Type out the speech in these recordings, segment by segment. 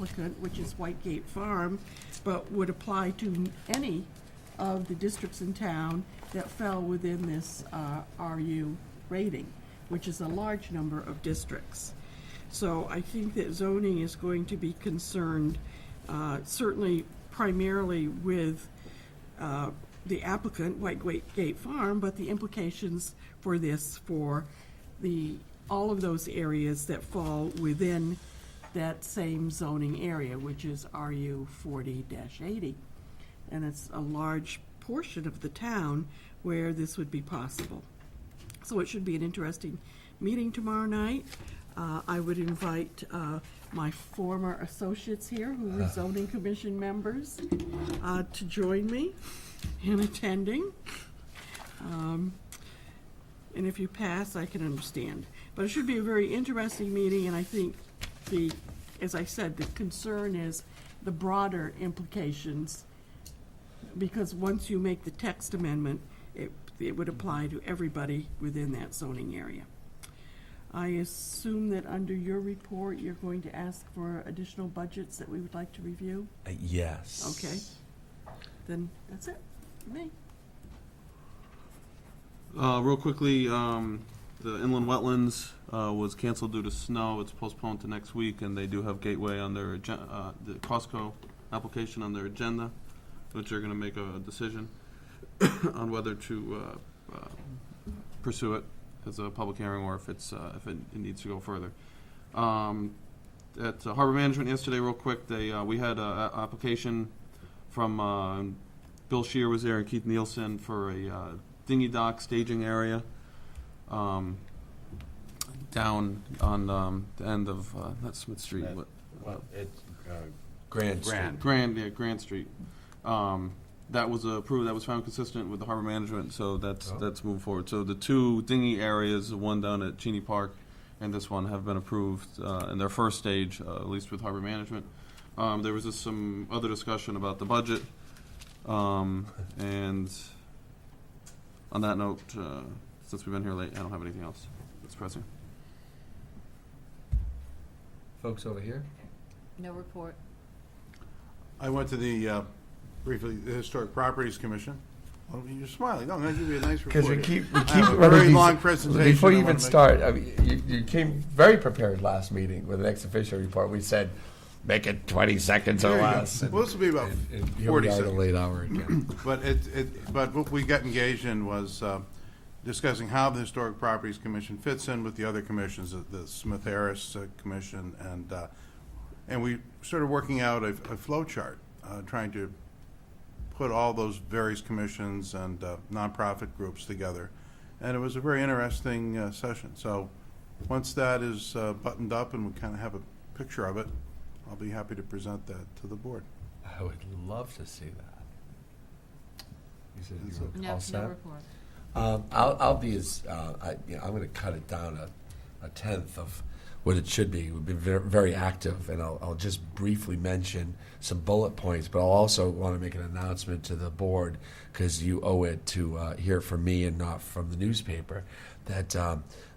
applicant, which is Whitegate Farm, but would apply to any of the districts in town that fell within this RU rating, which is a large number of districts. So I think that zoning is going to be concerned, certainly primarily with the applicant, Whitegate Farm, but the implications for this for all of those areas that fall within that same zoning area, which is RU 40-80. And it's a large portion of the town where this would be possible. So it should be an interesting meeting tomorrow night. I would invite my former associates here, who were zoning commission members, to join me in attending. And if you pass, I can understand. But it should be a very interesting meeting, and I think as I said, the concern is the broader implications, because once you make the text amendment, it would apply to everybody within that zoning area. I assume that under your report, you're going to ask for additional budgets that we would like to review? Yes. Okay. Then that's it for me. Real quickly, the inland wetlands was canceled due to snow. It's postponed to next week, and they do have Gateway on their the Costco application on their agenda, which they're going to make a decision on whether to pursue it as a public hearing or if it needs to go further. At Harbor Management yesterday, real quick, we had an application from Bill Shear was there and Keith Nielsen for a dinghy dock staging area down on the end of not Smith Street. It's Grand Street. Grand Street. That was approved. That was found consistent with the Harbor Management, so that's moved forward. So the two dinghy areas, the one down at Cheney Park and this one, have been approved in their first stage, at least with Harbor Management. There was just some other discussion about the budget, and on that note, since we've been here late, I don't have anything else that's pressing. Folks over here? No report. I went to the, briefly, the Historic Properties Commission. Oh, you're smiling. No, I'm going to give you a nice report. Because we keep I have a running very these- long presentation. Before you I even wanna make. start, I mean, you came very prepared last meeting with an ex officio report. We said, make it 20 seconds or There you go. less. Well, this will be about And here 40 we are at a seconds. late hour again. But what we got engaged in was discussing how the Historic Properties Commission fits in with the other commissions, the Smith-Harris Commission, and we started working out a flow chart, trying to put all those various commissions and nonprofit groups together. And it was a very interesting session. So once that is buttoned up and we kind of have a picture of it, I'll be happy to present that to the board. I would love to see that. You said you were No, all set? no report. I'll be as I'm going to cut it down a tenth of what it should be. We've been very, very active, and I'll just briefly mention some bullet points, but I'll also want to make an announcement to the board, because you owe it to hear from me and not from the newspaper, that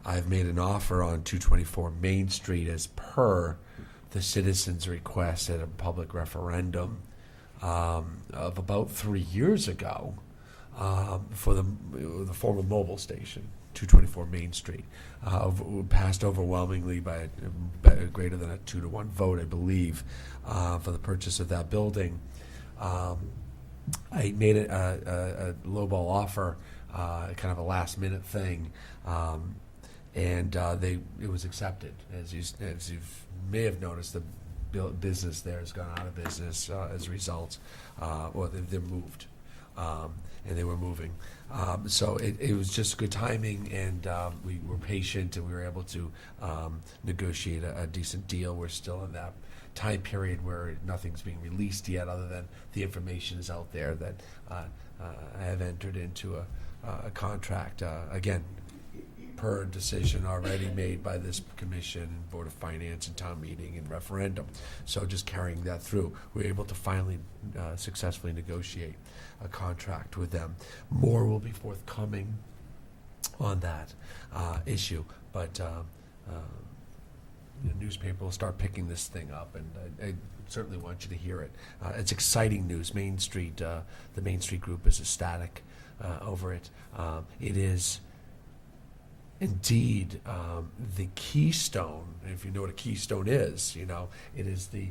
I've made an offer on 224 Main Street as per the citizens' request at a public referendum of about 3 years ago. For the former mobile station, 224 Main Street, passed overwhelmingly by greater than a 2-to-1 vote, I believe, for the purchase of that building. I made it a lowball offer, kind of a last-minute thing, and it was accepted. As you may have noticed, the business there has gone out of business as a result. Well, they're moved. And they were moving. So it was just good timing, and we were patient, and we were able to negotiate a decent deal. We're still in that time period where nothing's being released yet, other than the information is out there that I have entered into a contract, again, per decision already made by this commission and Board of Finance and town meeting and referendum. So just carrying that through, we were able to finally successfully negotiate a contract with them. More will be forthcoming on that issue, but newspaper will start picking this thing up, and I certainly want you to hear it. It's exciting news. Main Street, the Main Street Group is ecstatic over it. It is indeed the keystone. If you know what a keystone is, it is the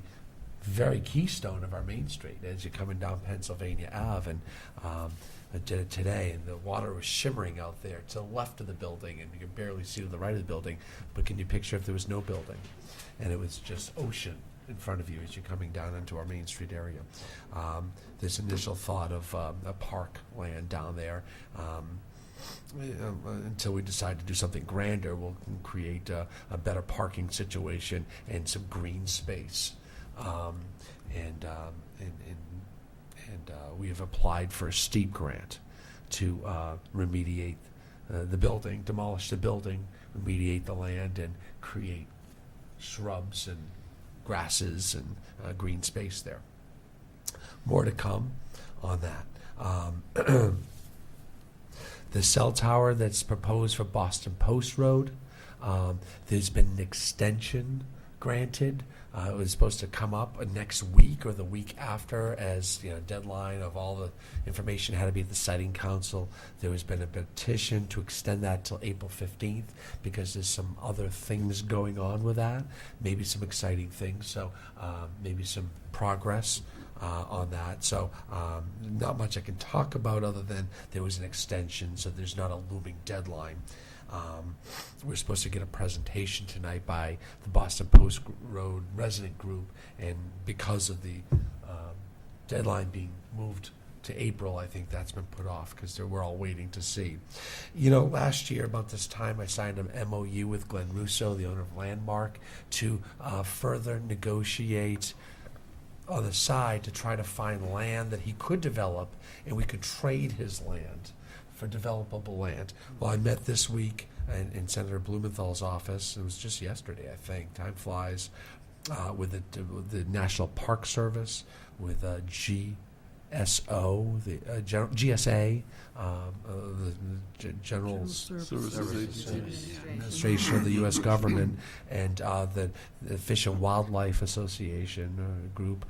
very keystone of our Main Street as you're coming down Pennsylvania Ave. And I did it today, and the water was shimmering out there to the left of the building, and you can barely see to the right of the building. But can you picture if there was no building, and it was just ocean in front of you as you're coming down into our Main Street area? This initial thought of a park land down there. Until we decide to do something grander, we'll create a better parking situation and some green space. We have applied for a steep grant to remediate the building, demolish the building, remediate the land, and create shrubs and grasses and green space there. More to come on that. The cell tower that's proposed for Boston Post Road, there's been an extension granted. It was supposed to come up next week or the week after as deadline of all the information had to be at the Siting Council. There has been a petition to extend that till April 15th because there's some other things going on with that, maybe some exciting things, so maybe some progress on that. So not much I can talk about other than there was an extension, so there's not a looming deadline. We're supposed to get a presentation tonight by the Boston Post Road resident group, and because of the deadline being moved to April, I think that's been put off because we're all waiting to see. Last year about this time, I signed an MOU with Glenn Russo, the owner of Landmark, to further negotiate on the side to try to find land that he could develop, and we could trade his land for developable land. Well, I met this week in Senator Blumenthal's office. It was just yesterday, I think. Time flies. With the National Park Service, with GSO, the GSA, the General Services Agency. Administration of the U.S. government, and the Fish and Wildlife Association group,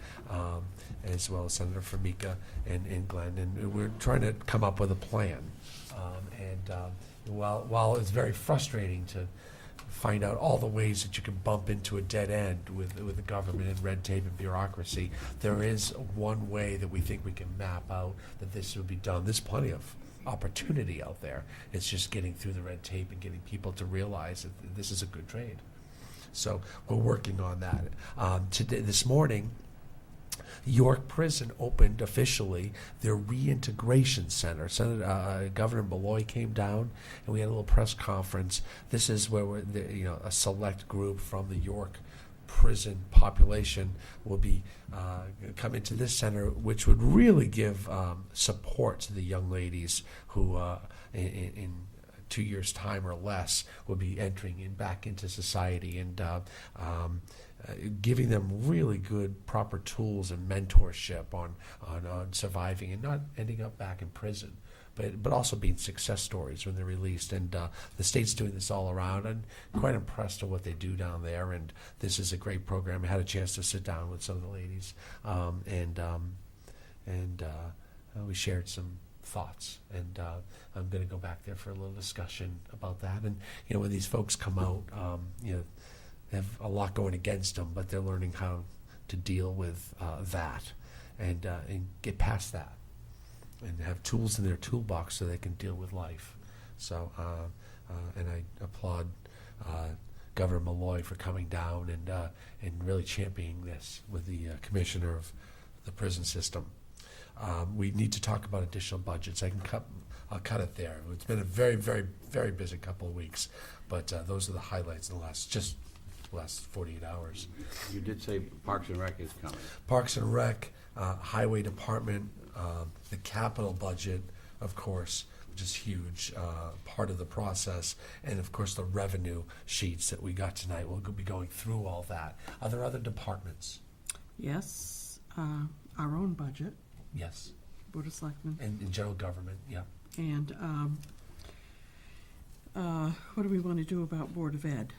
as well as Senator Formica and Glenn. And we're trying to come up with a plan. While it's very frustrating to find out all the ways that you can bump into a dead end with the government and red tape and bureaucracy, there is one way that we think we can map out that this will be done. There's plenty of opportunity out there. It's just getting through the red tape and getting people to realize that this is a good trade. So we're working on that. This morning, York Prison opened officially their reintegration center. Governor Malloy came down, and we had a little press conference. This is where a select group from the York prison population will be come into this center, which would really give support to the young ladies who, in 2 years' time or less, will be entering back into society, and giving them really good, proper tools and mentorship on surviving and not ending up back in prison, but also being success stories when they're released. And the state's doing this all around. I'm quite impressed with what they do down there, and this is a great program. I had a chance to sit down with some of the ladies, and we shared some thoughts, and I'm going to go back there for a little discussion about that. And when these folks come out, they have a lot going against them, but they're learning how to deal with that and get past that, and have tools in their toolbox so they can deal with life. So, and I applaud Governor Malloy for coming down and really championing this with the commissioner of the prison system. We need to talk about additional budgets. I'll cut it there. It's been a very, very, very busy couple of weeks, but those are the highlights in the last 48 hours. You did say Parks and Rec is coming. Parks and Rec, Highway Department, the capital budget, of course, which is huge, part of the process, and of course the revenue sheets that we got tonight. We'll be going through all that. Are there other departments? Yes, our own budget, Yes. Board of Selectmen. And in general government, yeah. And what do we want to do about Board of Ed?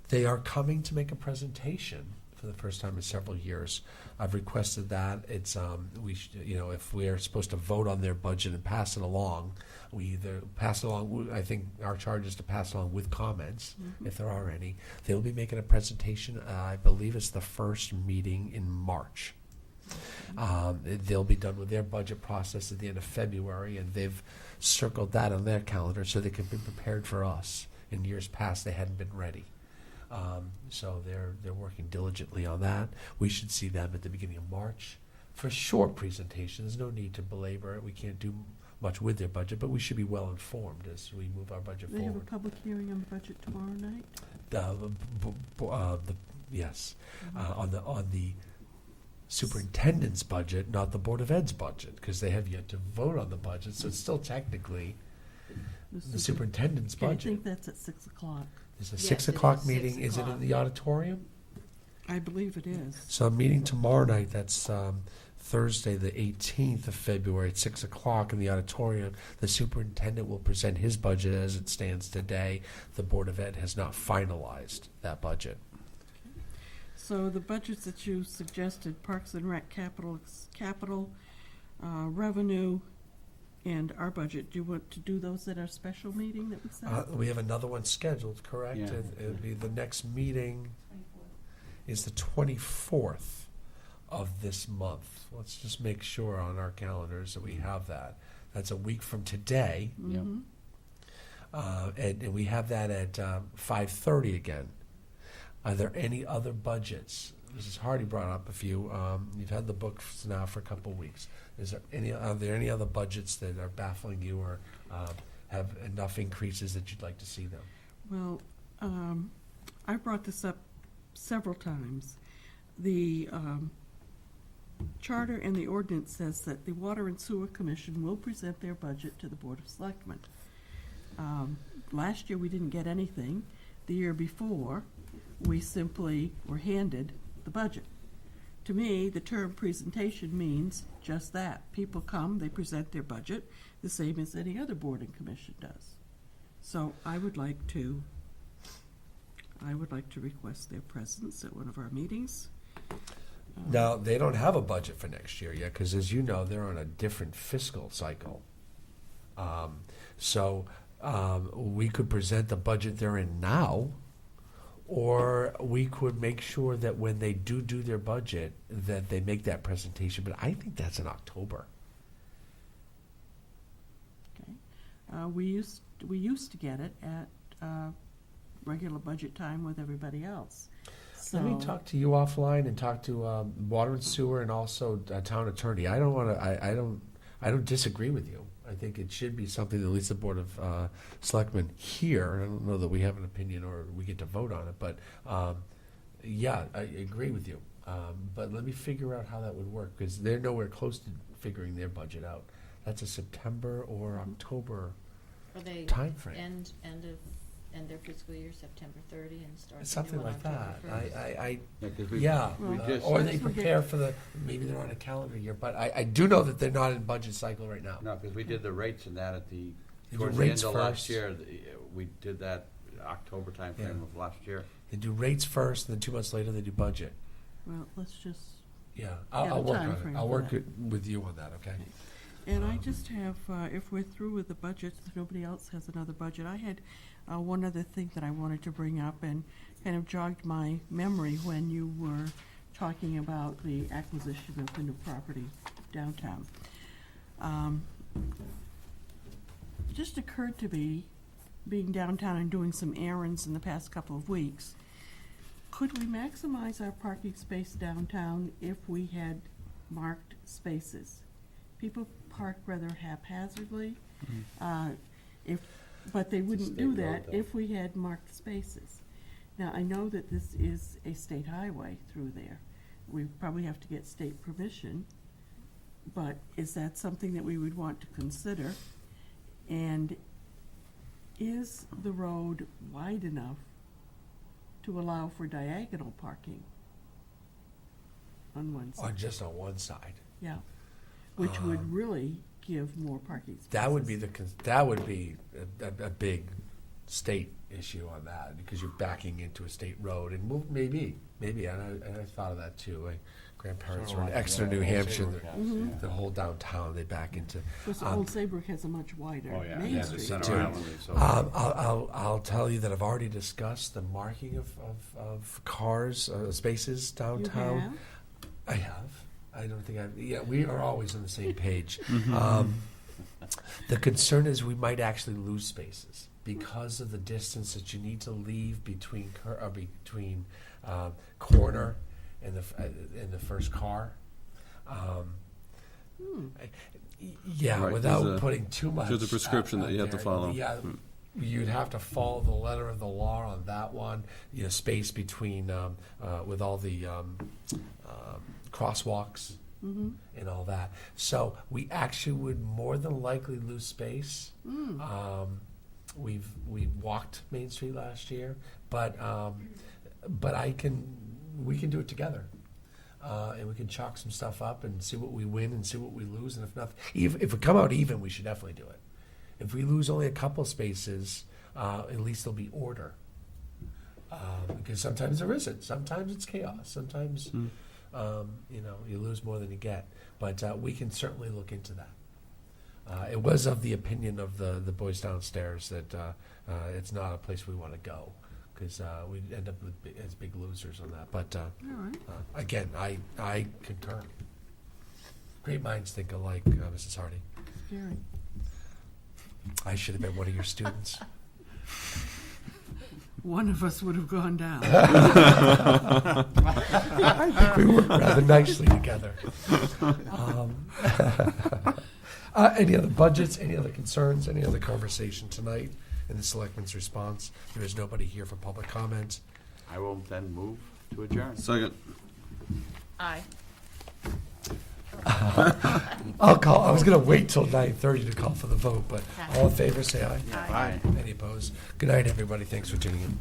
They are coming to make a presentation for the first time in several years. I've requested that. It's if we are supposed to vote on their budget and pass it along, we either pass it along. I think our charge is to pass it along with comments, if there are any. They will be making a presentation. I believe it's the first meeting in March. They'll be done with their budget process at the end of February, and they've circled that on their calendar so they can be prepared for us. In years past, they hadn't been ready. So they're working diligently on that. We should see them at the beginning of March for a short presentation. There's no need to belabor it. We can't do much with their budget, but we should be well informed as we move our budget They have a forward. public hearing on the budget tomorrow night? Yes, on the superintendent's budget, not the Board of Ed's budget, because they have yet to vote on the budget. So it's still technically the superintendent's Okay, I budget. think that's at 6 o'clock. Is a Yes, 6 it is o'clock 6 meeting? Is it in o'clock. the auditorium? I believe it is. So I'm meeting tomorrow night. That's Thursday, the 18th of February at 6 o'clock in the auditorium. The superintendent will present his budget as it stands today. The Board of Ed has not finalized that budget. So the budgets that you suggested, Parks and Rec, capital, revenue, and our budget, do you want to do those at our special meeting that we set? We have another one scheduled, correct? Yeah. It'll be the next meeting is the 24th of this month. Let's just make sure on our calendars that we have that. That's a week from today, Yep. and we have that at 5:30 again. Are there any other budgets? Mrs. Hardy brought up a few. You've had the books now for a couple of weeks. Are there any other budgets that are baffling you or have enough increases that you'd like to see them? Well, I brought this up several times. The charter and the ordinance says that the Water and Sewer Commission will present their budget to the Board of Selectmen. Last year, we didn't get anything. The year before, we simply were handed the budget. To me, the term presentation means just that. People come, they present their budget, the same as any other board and commission does. So I would like to request their presence at one of our meetings. Now, they don't have a budget for next year yet, because as you know, they're on a different fiscal cycle. So we could present the budget they're in now, or we could make sure that when they do their budget, that they make that presentation. But I think that's in October. Okay. We used to get it at regular budget time with everybody else. Let me So- talk to you offline and talk to Water and Sewer and also Town Attorney. I don't want to. I don't disagree with you. I think it should be something that at least the Board of Selectmen here. I don't know that we have an opinion or we get to vote on it, but yeah, I agree with you. But let me figure out how that would work, because they're nowhere close to figuring their budget out. That's a September or October Or they timeframe. end their fiscal year September 30 and start the new Something one like October that. 1st. Yeah, 'cause we- Yeah, we Well, just- or they Let's look at- prepare for maybe they're on a calendar year, but I do know that they're not in budget cycle right now. No, because we did the rates and that at the, You do towards the end rates of first. last year. We did that October timeframe Yeah. of last year. They do rates first, and then 2 months later they do budget. Well, let's just, Yeah, Yeah, I'll the work on timeframe it. I'll for work that. it with you on that, okay? and I just have, if we're through with the budget, if nobody else has another budget, I had one other thing that I wanted to bring up and kind of jogged my memory when you were talking about the acquisition of the new property downtown. It just occurred to me, being downtown and doing some errands in the past couple of weeks, could we maximize our parking space downtown if we had marked spaces? People park rather haphazardly, but they wouldn't do State road, that though. if we had marked spaces. Now, I know that this is a state highway through there. We probably have to get state permission, but is that something that we would want to consider? And is the road wide enough to allow for diagonal parking on one side? Just on one side. Yeah, which would really give more parking spaces. That would be that would be a big state issue on that, because you're backing into a state road, and maybe, and I thought of that too. My grandparents were in Exeter, New Hampshire, the whole downtown, they back into. Because Old Saybrook has a much wider Oh, yeah, Main yeah, the Street. Center Island is so. I'll tell you that I've already discussed the marking of cars, spaces You downtown. have? I have. I don't think I've. Yeah, we are always on the same page. The concern is we might actually lose spaces because of the distance that you need to leave between corner and the first car. Yeah, Right, without there's a- putting too much. there's a prescription out that you have to there. follow. Yeah, you'd have to follow the letter of the law on that one. You know, space between with all the crosswalks and all that. So we actually would more than likely lose space. We've walked Main Street last year, but we can do it together. And we can chalk some stuff up and see what we win and see what we lose. And if not, if we come out even, we should definitely do it. If we lose only a couple spaces, at least there'll be order. Because sometimes there isn't. Sometimes it's chaos. Sometimes, you lose more than you get. But we can certainly look into that. It was of the opinion of the boys downstairs that it's not a place we want to go, because we'd end up as big losers on that. But All right. again, I concur. Great minds think alike, Mrs. Hardy. Scary. I should have been one of your students. One of us would have gone down. I think we work rather nicely together. Any other budgets, any other concerns, any other conversation tonight in the selectmen's response? There is nobody here for public comment. I will then move to adjourn. Second. Aye. I'll call. I was going to wait till 9:30 to call for the vote, but Okay. all in favor, say aye. Aye. Any opposed? Good night, everybody. Thanks for tuning in.